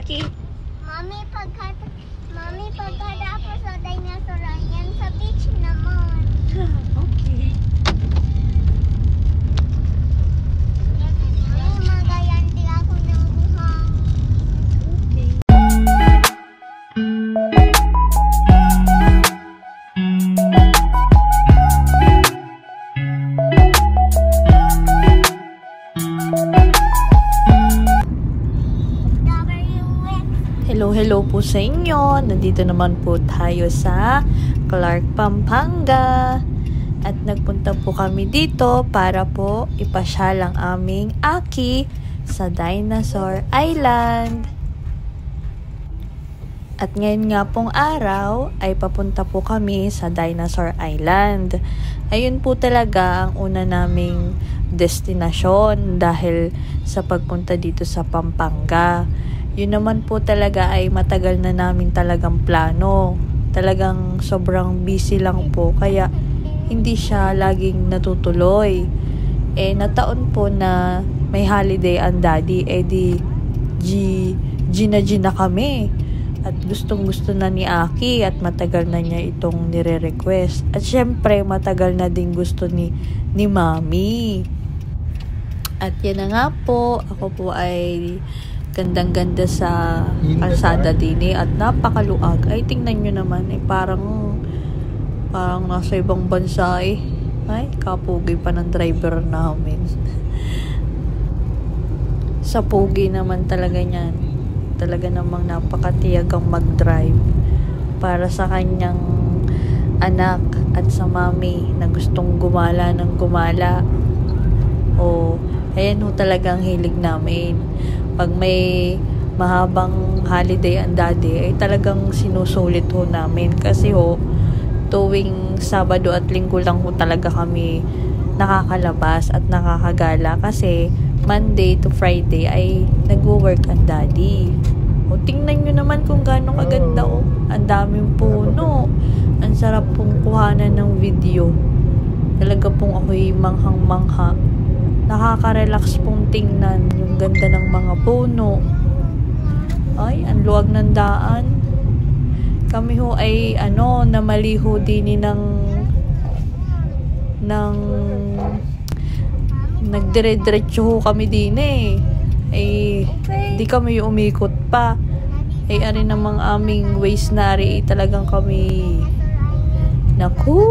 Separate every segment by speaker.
Speaker 1: Aki?
Speaker 2: Mami, pagkatapos sa dinosaur, yan sa beach naman.
Speaker 1: Okay.
Speaker 2: Mami, magayanti ako ng buhang.
Speaker 1: Okay. Hello po sa inyo. Nandito naman po tayo sa Clark, Pampanga. At nagpunta po kami dito para po ipasyal ang aming Aki sa Dinosaur Island. At ngayon nga pong araw ay papunta po kami sa Dinosaur Island. Ayun po talaga ang una naming destinasyon dahil sa pagpunta dito sa Pampanga. Yun naman po talaga ay matagal na namin talagang plano. Talagang sobrang busy lang po kaya hindi siya laging natutuloy. Nataon po na may holiday ang daddy, di Gina kami. At gustong gusto na ni Aki at matagal na niya itong nire-request. At syempre matagal na din gusto ni Mami. At yan na nga po, ako po ay gandang-ganda sa kalsada din at napakaluag. Ay, tingnan nyo naman, parang nasa ibang bansa eh. Ay, kapugi pa ng driver namin. Sa pugi naman talaga niyan. Talaga namang napakatiyagang mag-drive para sa kanyang anak at sa mami na gustong gumala ng gumala. Ayan ho talagang hilig namin. Pag may mahabang holiday ang daddy, ay talagang sinusulit ho namin. Kasi tuwing Sabado at Linggo lang ho talaga kami nakakalabas at nakakagala. Kasi Monday to Friday ay nagwo-work ang daddy. Tingnan nyo naman kung gaano kaganda Ang daming puno. Ang sarap pong kuhanan ng video. Talaga pong ako'y manghang-mangha. Nakaka-relax pong tingnan yung ganda ng mga puno. Ay, ang luwag ng daan. Kami ho ay namaliho din nagdire-diretso ho kami din di kami umikot pa. Ari namang aming ways na talagang kami naku.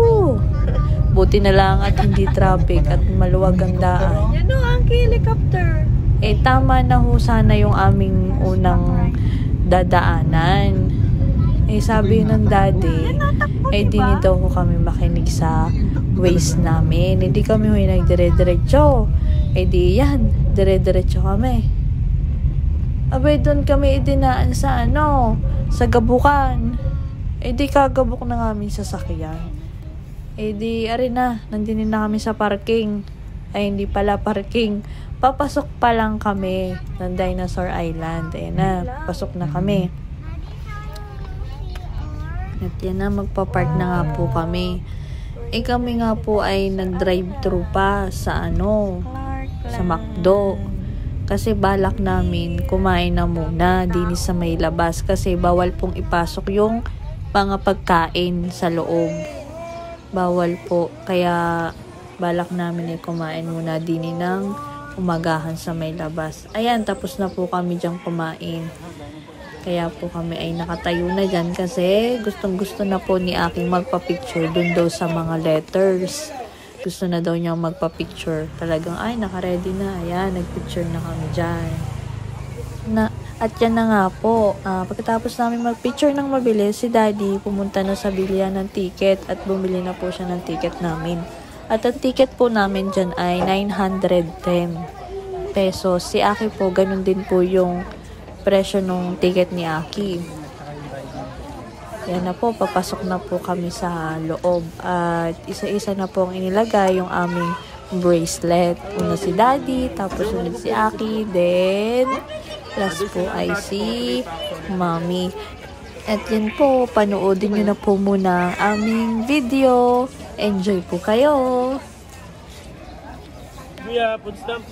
Speaker 1: Buti na lang at hindi traffic at maluwag ang daan. Yan ang helicopter.
Speaker 2: Tama na ho sana yung aming unang dadaanan. Sabi ng daddy, di daw ho kami makinig sa ways namin. Hindi kami ho nagdire-diretso. Di yan, dire-diretso kami. Abay, doon kami idinaan sa sa Gabukan. Di kagabok na nga aming sasakyan. Ari na, nandinin na kami sa parking. Ay, hindi pala parking. Papasok pa lang kami ng Dinosaur Island. Ayan na, pasok na kami. At yan na, magpa-park na nga po kami. Kami nga po ay nag-drive-thru pa sa sa McDo. Kasi balak namin kumain na muna din sa may labas. Kasi bawal pong ipasok yung mga pagkain sa loob. Bawal po. Kaya balak namin ay kumain muna din ng umagahan sa may labas. Ayan, tapos na po kami diyang kumain. Kaya po kami ay nakatayo na dyan kasi gustong-gusto na po ni Aki magpa-picture dun daw sa mga letters. Gusto na daw niya magpa-picture. Talagang naka-ready na. Ayan, nag-picture na kami dyan. At yan na nga po, pagkatapos namin mag-picture ng mabilis, si daddy pumunta na sa bilihan ng ticket at bumili na po siya ng ticket namin. At ang ticket po namin dyan ay 910 pesos. Si Aki po, ganun din po yung presyo ng ticket ni Aki. Yan na po, papasok na po kami sa loob. At isa-isa na po ang inilagay yung aming bracelet. Una si daddy, tapos sunod si Aki, then last po ay si Mami. At yan po, panoodin nyo na po muna ang aming video. Enjoy po kayo!
Speaker 3: Kuya, put stamp.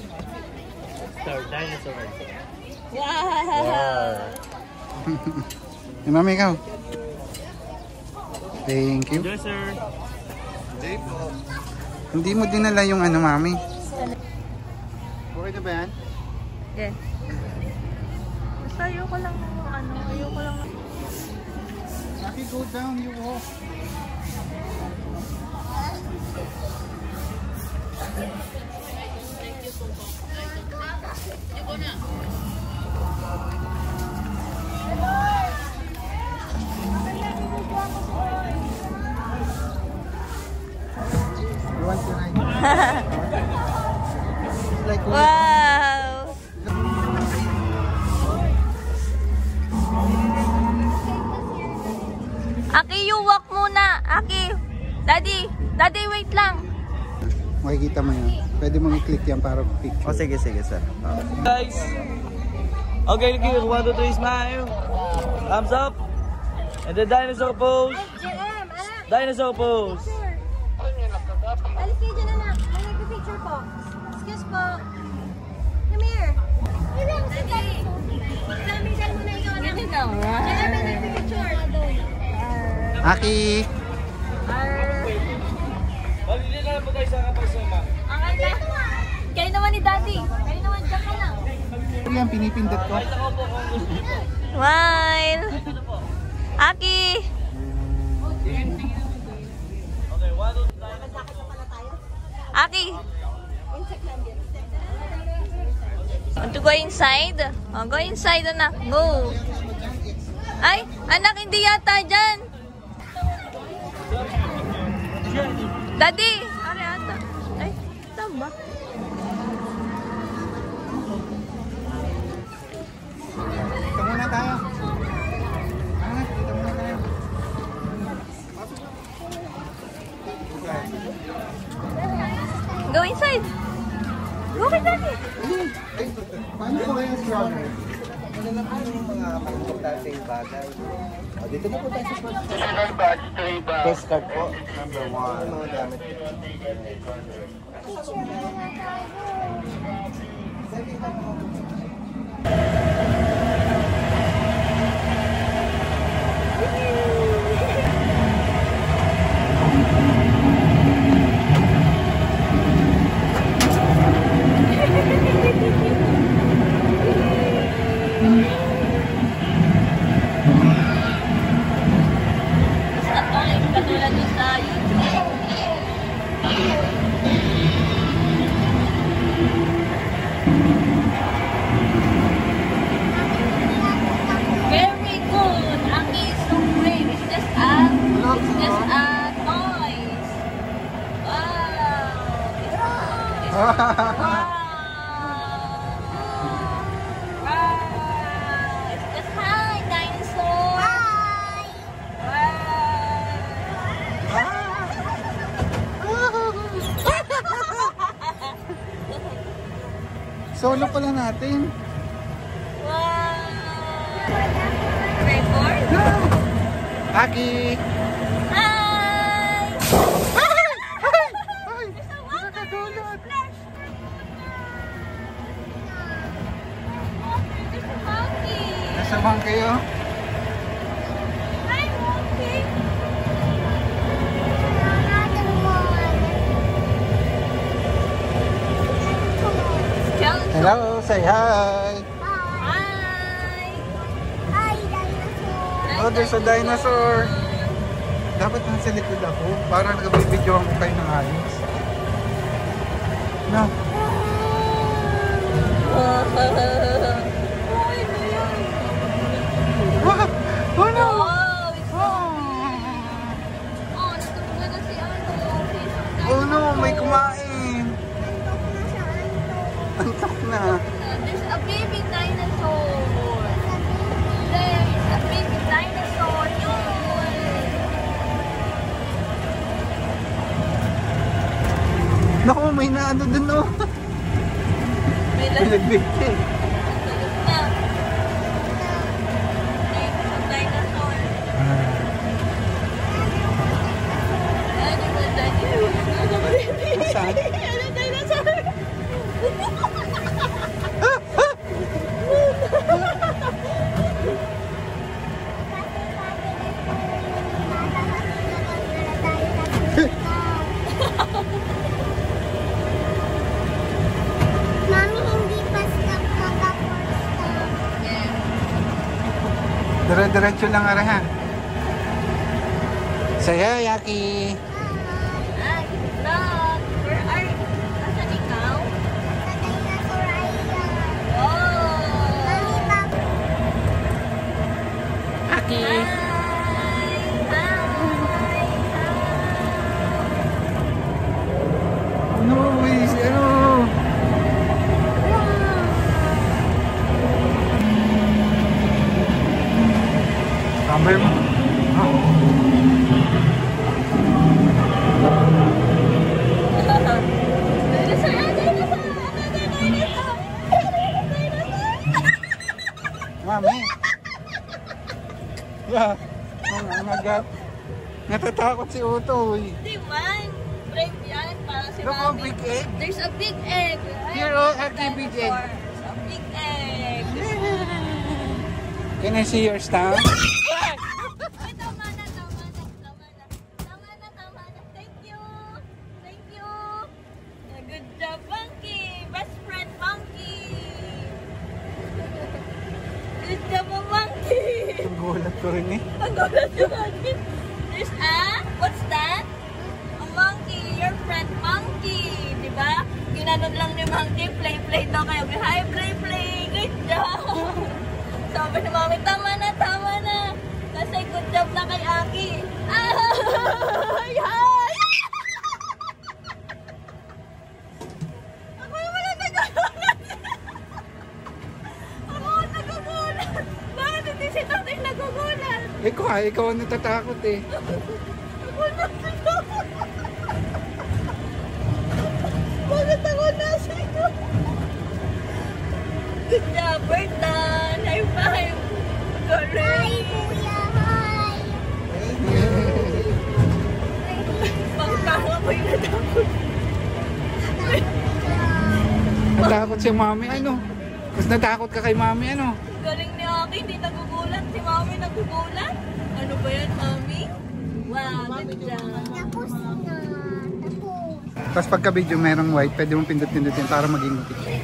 Speaker 3: Star Dinosaur.
Speaker 1: Wow!
Speaker 3: Hey, mami, ikaw. Thank you.
Speaker 4: Yes, sir.
Speaker 3: Hindi mo dinala yung ano, mami? Okay na ba yan?
Speaker 1: Yes. Basta ayoko lang ayoko lang.
Speaker 3: Lucky, go down, you walk. You want to ride? Like
Speaker 1: Wow! Aki, you walk muna. Aki. Daddy, wait lang.
Speaker 3: makikita mo yan. Pwede mong i-click yan para picture.
Speaker 4: Oh, sige, sir. Guys! Okay, look here. 1, 2, 3, smile. Thumbs up. And the dinosaur pose. Dinosaur pose.
Speaker 5: Alis kayo dyan, anak. May nagpipicture po. Excuse po. Come here. Dami-dami mo na ikaw, anak. Diyan may nagpipicture.
Speaker 3: Aki!
Speaker 4: Hindi na lang po tayo sa kapasama.
Speaker 5: Kayo naman ni Daddy. Kayo naman dyan ka lang.
Speaker 3: Ito yan, pinipindot ko.
Speaker 1: Smile! Aki!
Speaker 4: Okay, 1, 2, 3.
Speaker 1: Aki! Want to go inside? Oh, go inside, anak. Go! Ay, anak, hindi yata dyan. Daddy! Ari ata. Ay, tama.
Speaker 3: Dito muna tayo. Dito muna tayo.
Speaker 1: Go inside. Go kay Daddy.
Speaker 3: Paano po kaya stronger?
Speaker 6: Ano lang po yung mga pang-importanteng bagay. Dito na po tayo sa first card po. Number 1. Yung mga gamit.
Speaker 1: Katulad nun sa YouTube. Very good. Aki is so brave. It's just a noise. Wow. Wow. It's just hi, dinosaur.
Speaker 3: Solo pala natin.
Speaker 1: Wow! Record?
Speaker 3: Aki!
Speaker 1: Hi!
Speaker 3: Ay! Nakakadulot!
Speaker 1: There's a monkey!
Speaker 3: Nasa bang kayo?
Speaker 1: Hi, monkey!
Speaker 3: Hello, say hi!
Speaker 1: Hi!
Speaker 3: Oh, there's a dinosaur! Dapat nasa likod ako para nagabibidyoan ko kayo ng ayos. No. Wow! Oh no!
Speaker 1: Oh, it's
Speaker 3: Oh,
Speaker 1: natulog na si
Speaker 3: oh no, may kumain! Antok na.
Speaker 1: There's a baby dinosaur. There's a baby dinosaur.
Speaker 3: Naku, may naano dun oh.
Speaker 1: May
Speaker 3: May nagbigti.
Speaker 1: tulog na. There's a dinosaur. There's a dinosaur.
Speaker 3: Saan?
Speaker 1: There's a dinosaur.
Speaker 3: Dire-diretso lang ara ha. Saya, Yaki.
Speaker 5: Look, where are you? Asan ikaw?
Speaker 3: Yaki. No, si ano? Tambay mo. Mami. Yeah. Ang agat. Natatakot si Utoy.
Speaker 5: Di man. Friend yan. Para si
Speaker 3: Look, oh,
Speaker 5: Mami.
Speaker 3: big egg.
Speaker 5: There's a big egg.
Speaker 3: Here, oh, Aki, big egg.
Speaker 5: There's a big egg.
Speaker 3: Can I see your stamp?
Speaker 5: Ay, tama na. Thank you. Good job, Monkey. Best friend, Monkey. Good job, Monkey.
Speaker 3: Ang gulat ko rin eh.
Speaker 5: Ang gulat yung akin. There's what's that? A monkey, your friend Monkey. Diba? Ginanon lang ni Monkey, play daw kayo. Hi, play. Good job. Sabi ni Mami, tama na. Kasi good job na kay Aki. Hi! Ako yung wala nagugulat. Bakit hindi si Tatay nagugulat?
Speaker 3: Ikaw ang natatakot eh.
Speaker 5: Bakit ako nasigo? Good job, we're done. High five. Correct. Pagkaka ko yung natakot.
Speaker 3: Natakot si Mami, ano? Mas natakot ka kay Mami, ano?
Speaker 5: Galing ni Aki, hindi nagugulat. Si Mami nagugulat. Ano ba yan, Mami? Wow, good job.
Speaker 3: Tapos pagka video merong white, pwede mong pindot-pindutin para maging picture.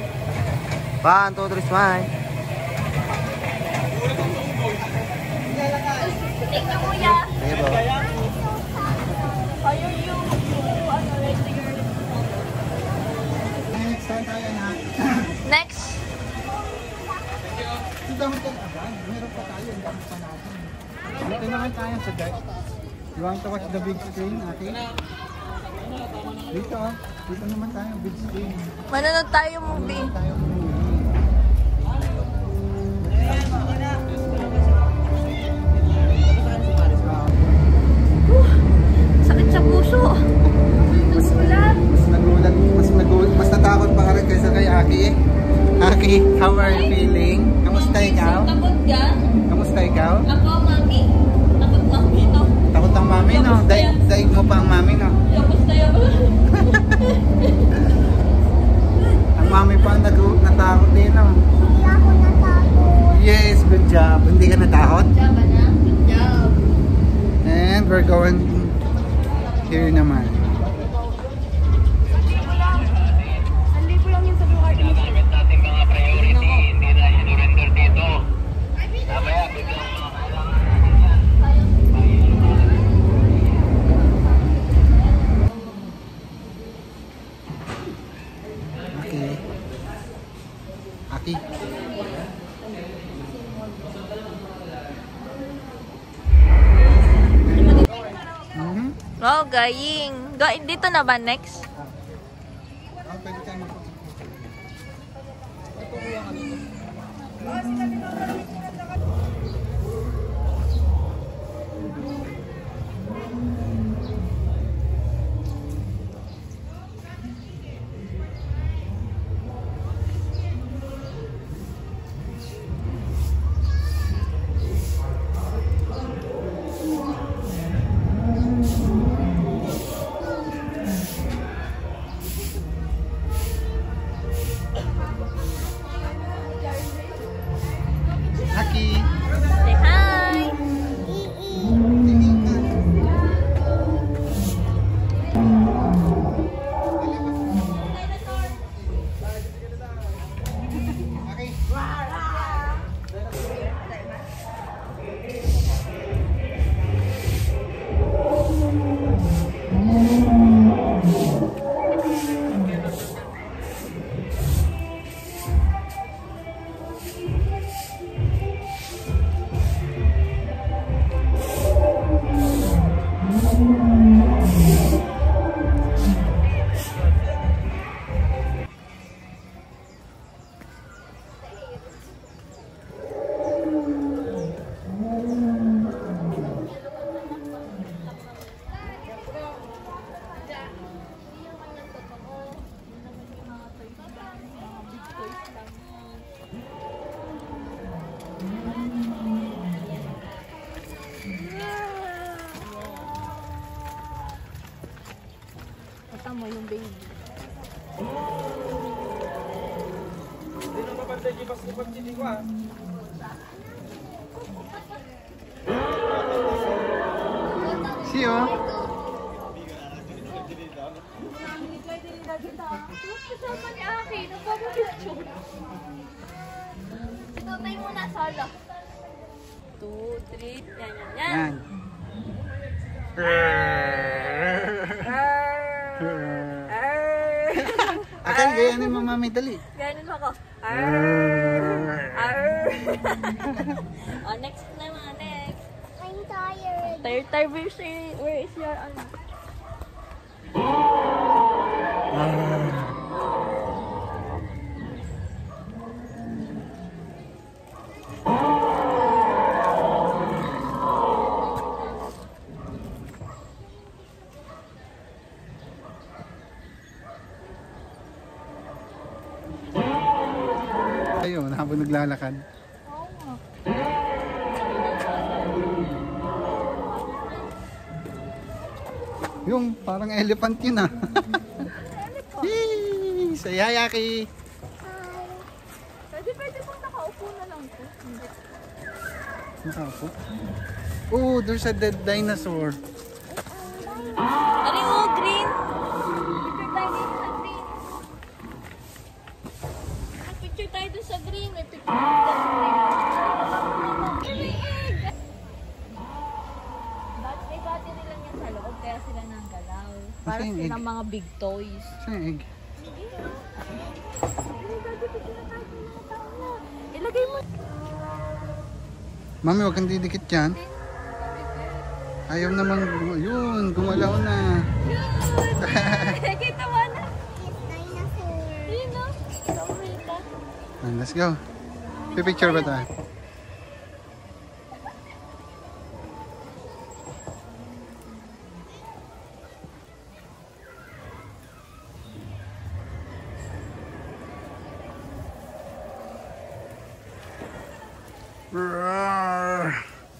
Speaker 6: 1, 2, 3, smile.
Speaker 5: Thank you, Kuya.
Speaker 6: Sige po.
Speaker 5: Ayaw yung ready your
Speaker 3: Next time tayo na.
Speaker 5: Next.
Speaker 3: Meron pa tayo, ang dami pa natin. Dito naman tayo sa deck. You want to watch the big screen, ate? Dito, dito naman tayo, big screen.
Speaker 5: Manonood tayo movie.
Speaker 3: Tayo movie.
Speaker 5: Sakit sa puso.
Speaker 3: Mas natakot pa rin kaysa kay Aki eh. Aki, how are you feeling? Kamusta ikaw?
Speaker 5: Takot ka?
Speaker 3: Kamusta ikaw?
Speaker 5: Ako, Mami. Takot Mami ito.
Speaker 3: Takot ang Mami, no? Daig mo pa ang Mami, no?
Speaker 5: Kamusta yun?
Speaker 3: Ang Mami pa natakot din, no?
Speaker 5: Hindi ako natakot.
Speaker 3: Yes, good job. Hindi ka natakot?
Speaker 5: Good job, anak. Good job.
Speaker 3: And we're going here naman. Aki.
Speaker 5: Wow, gaying. Dito na ba next?
Speaker 3: Pwede tayo mag-
Speaker 2: baby.
Speaker 4: Hindi na mapantay yung pas ko ah.
Speaker 3: See you.
Speaker 5: Kasama ni Aki, nagpapapicture. Sinutay mo na solo. 2, 3, yan.
Speaker 3: Akal, gayanin mo mami, dali.
Speaker 5: Ganon mo ako. Oh, next naman, next.
Speaker 7: I'm tired.
Speaker 5: Tired, where is your, ano?
Speaker 3: Ayun, habang naglalakad. Yung parang elephant yun ah. Yee! Say hi, Aki.
Speaker 5: Pwede pong nakaupo na lang po.
Speaker 3: Nakaupo. Oh, there's a dead dinosaur.
Speaker 5: Ano yung green? Picture tayo dun sa green. May picture tayo dun sa green. May battery lang yan sa loob, kaya sila nang galaw. Para
Speaker 3: Kasi yung egg.
Speaker 5: silang mga big toys.
Speaker 3: Saan yung egg?
Speaker 5: Ilagay mo.
Speaker 3: Mami, huwag kang didikit dyan. Ayaw naman, yun, gumalaw na.
Speaker 5: Kita mo na.
Speaker 7: Dinosaur.
Speaker 5: Yun no? Sorry ka.
Speaker 3: Let's go. Pipicture ba tayo?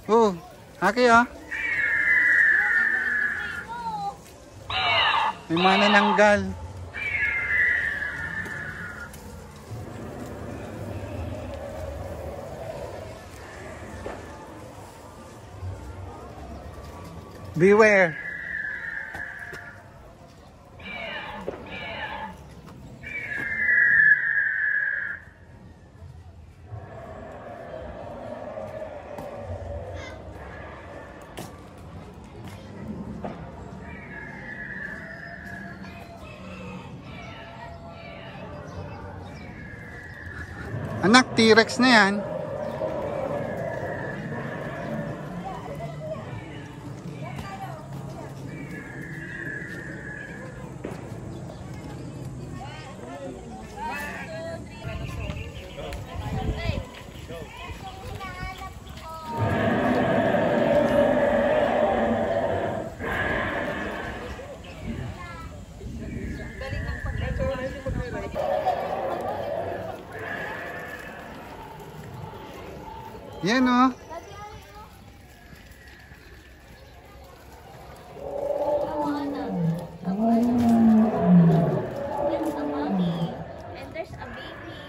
Speaker 3: Oh, Aki ah. May manananggal. Beware. Anak, T-Rex na yan. Yan o.
Speaker 5: There's a mommy and there's a baby.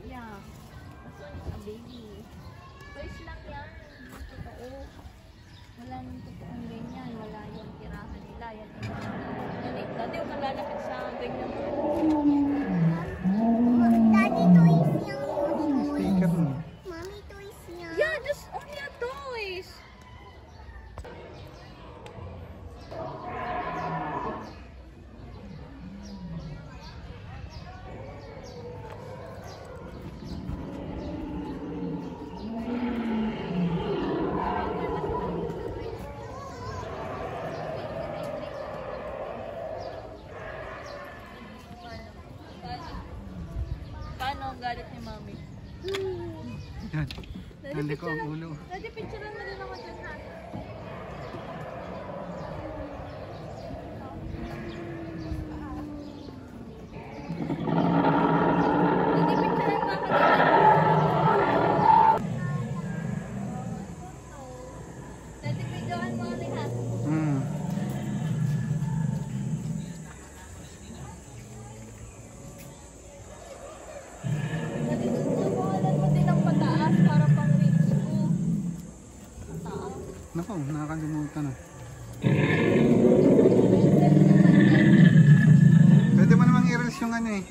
Speaker 5: Yeah. This one is a baby. Toys lang yan. Hindi totoo. Wala nang totoong ganyan. Wala yung tirahan nila. Yan. Dati yung malalapit sa ganyan.
Speaker 7: Daddy, toys yan.
Speaker 3: Sticker mo.
Speaker 7: Mommy, toys yan.
Speaker 5: Yeah, just only a toys. Paano ang galit ni Mami?
Speaker 3: Yan. Nandi ko ang ulo.
Speaker 5: Daddy, picturean mo din naman dyan natin. Daddy, picturean mo ako dyan. Daddy, videoan mo kami ha.
Speaker 3: Ako, nakakalimutan na. Pwede mo namang i-reels yung ano eh.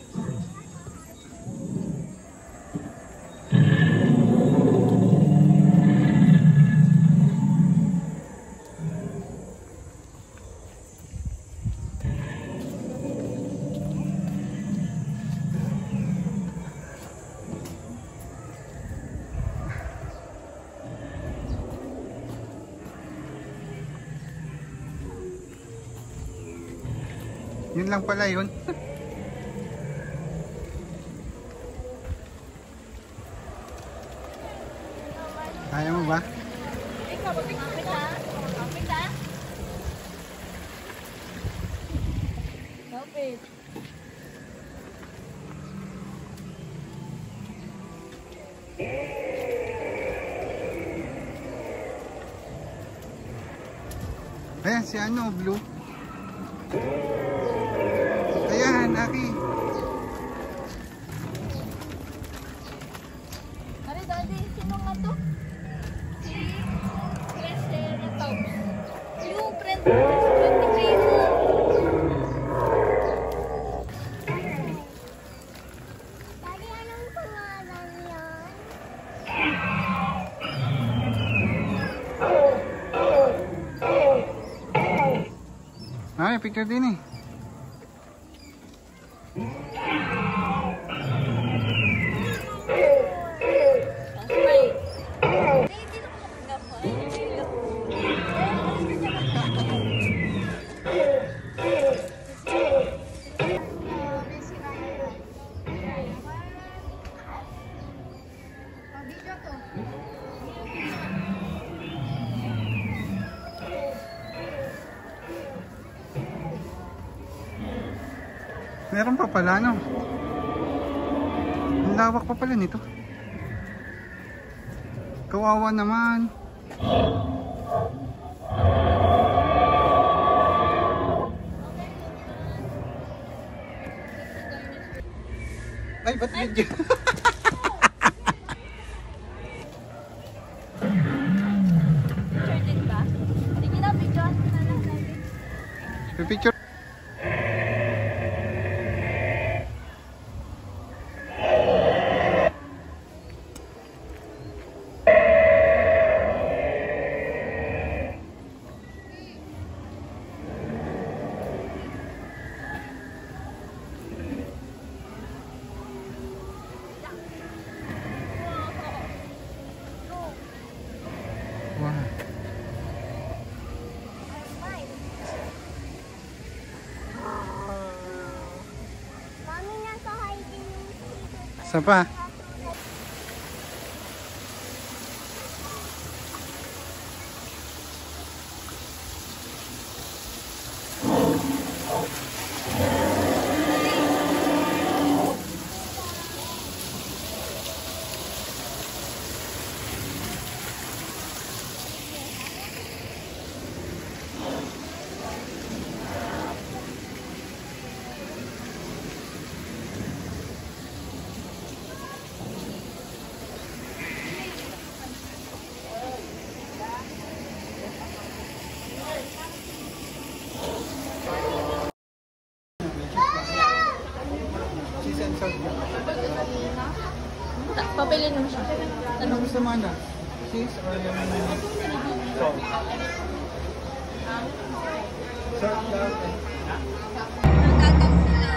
Speaker 3: Yun lang pala yun. Kaya mo ba?
Speaker 5: Ikaw, kapit ha? Kapit ha? Kapit.
Speaker 3: Ayan, si ano, Blue. Ayan, Aki.
Speaker 5: Ano, Daddy? Sino nga to? Si Chester na Taubes. Yung friend ni Jason.
Speaker 7: Daddy, anong pangalan yan?
Speaker 3: Ay, picture din eh. Meron pa pala, no? Ang lawak pa pala nito. Kawawa naman. Ay, ba't video?
Speaker 5: Picture din ba? Sige na, picture na lang, Daddy.
Speaker 3: Picture. Wow.
Speaker 7: Mami, nasa hiding yung dito.
Speaker 3: Isa pa.
Speaker 5: Papilin mo siya.
Speaker 3: Ano gusto mo na? Cheese or salt? Salt lang.
Speaker 5: Nagkakang sila.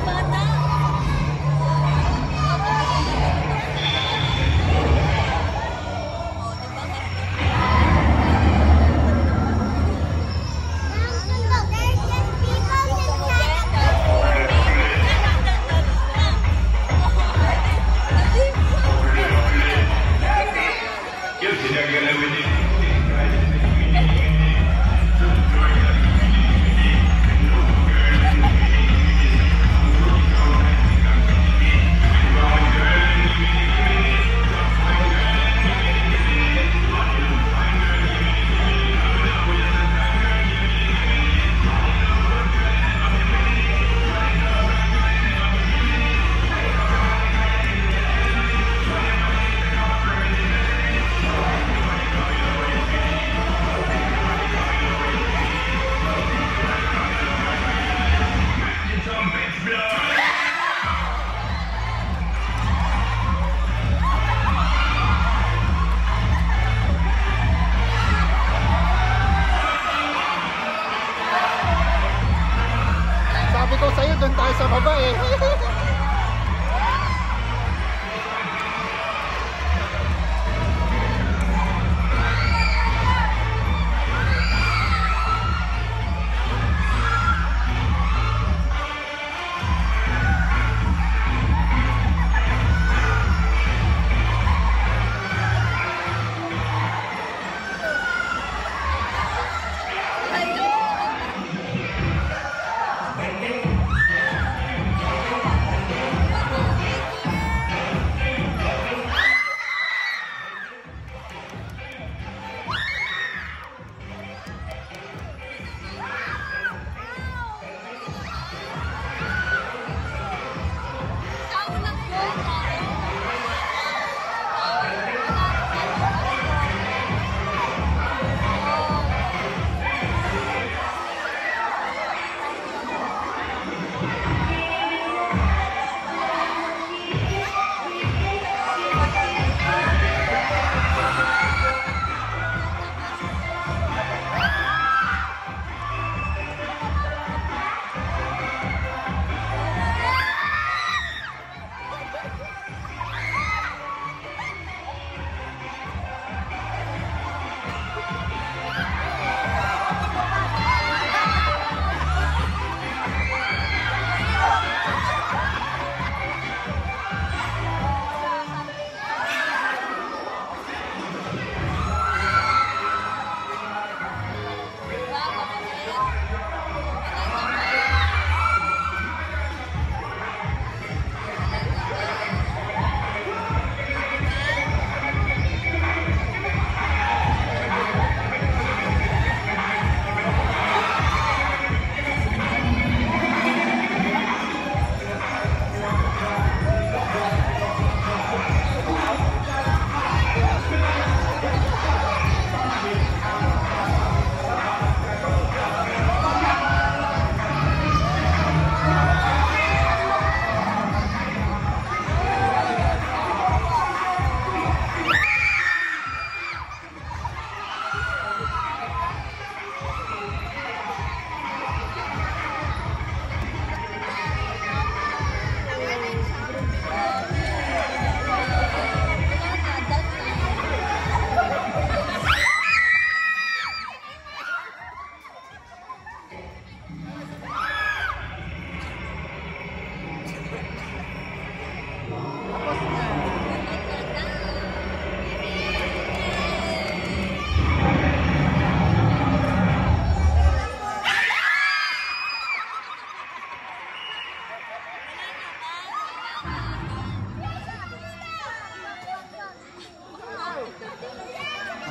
Speaker 5: Bata.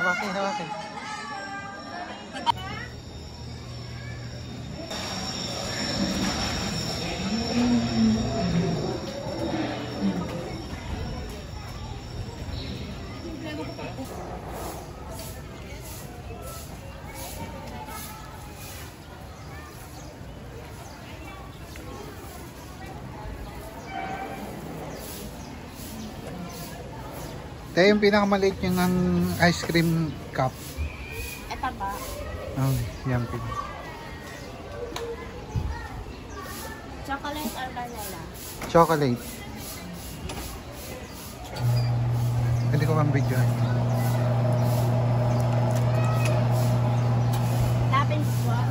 Speaker 3: Hawakin. Tayo yung pinakamaliit yung ang ice cream cup.
Speaker 5: Ito ba?
Speaker 3: Oh, yan pin.
Speaker 5: Chocolate or vanilla?
Speaker 3: Chocolate. Pwede ko kang videohan.
Speaker 5: Lapin squat.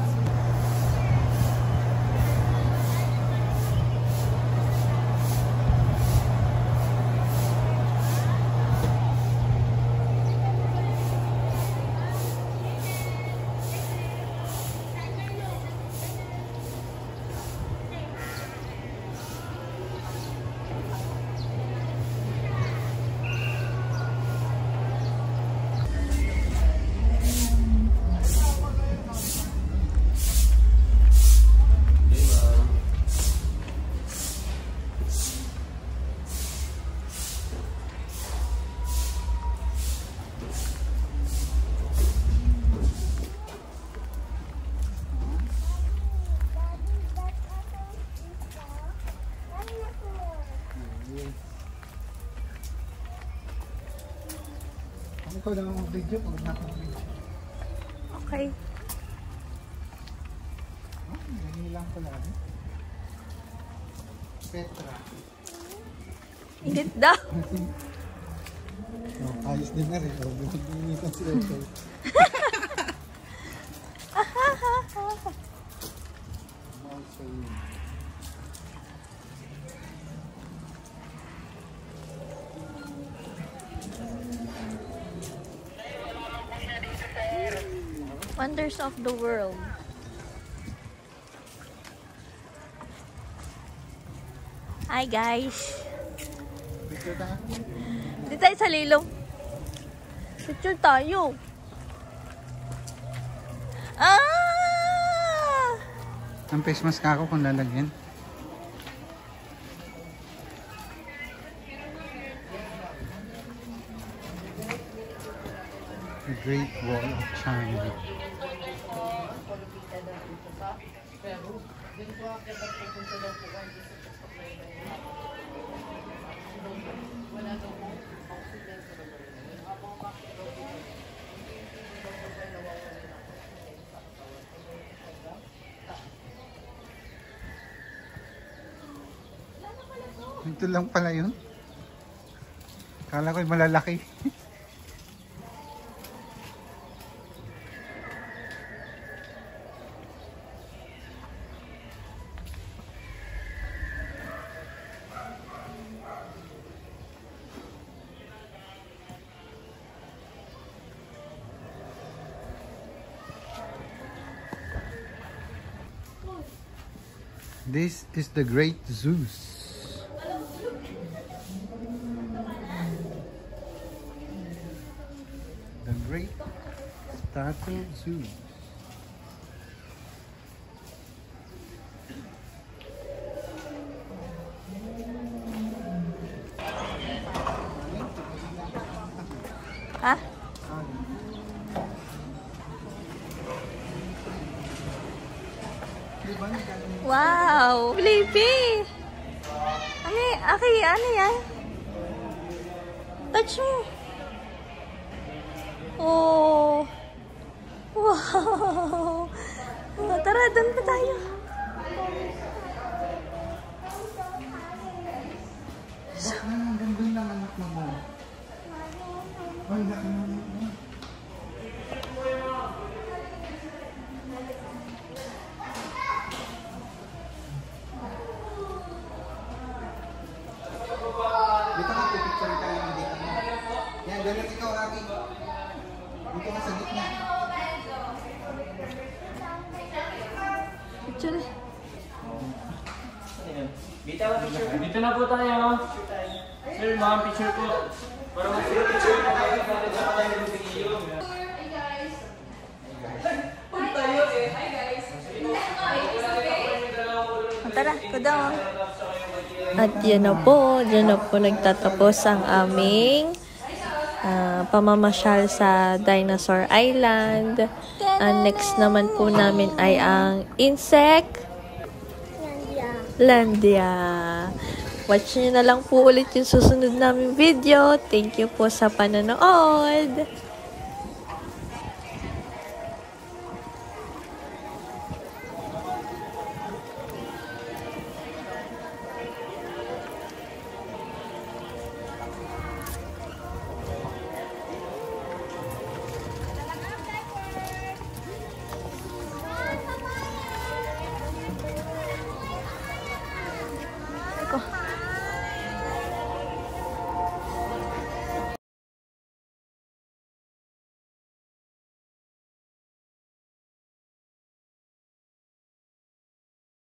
Speaker 3: Ikaw lang ang video pag nakaka-video.
Speaker 1: Okay.
Speaker 3: Ganyan lang pala. Petra.
Speaker 1: Init daw.
Speaker 3: Oh, ayos din na rin. Buminitan si Echo.
Speaker 1: Wonders of the world. Hi guys.
Speaker 3: Picture tayo.
Speaker 1: Dito tayo sa lilong. Picture tayo. Ah!
Speaker 3: Ang face mask ako kung lalagyan. The Great Wall of China. Ito lang pala yun. Kala ko'y malalaki. This is the Great Zeus. The Great Statue Zeus.
Speaker 1: Ha? Wow, Flippy! Ano yan? Touch mo. Oh. Wow. Oh, tara, doon pa tayo.
Speaker 3: Ang ganda ng anak mo. Ang laki mo. Dito ka, picture tayo ng dito mo. Yan, ganun ikaw, Aki. Dito ka sa gitna.
Speaker 1: Picture eh.
Speaker 4: Dito na po tayo. Sir, mga picture po. Para mag-picture na kayo.
Speaker 5: Tara, kudong.
Speaker 2: At yan na po, dyan na po nagtatapos ang aming pamamasyal sa Dinosaur Island. Next naman po namin ay ang Insect Landia. Watch nyo na lang po ulit yung susunod namin video. Thank you po sa panonood.
Speaker 5: Ako.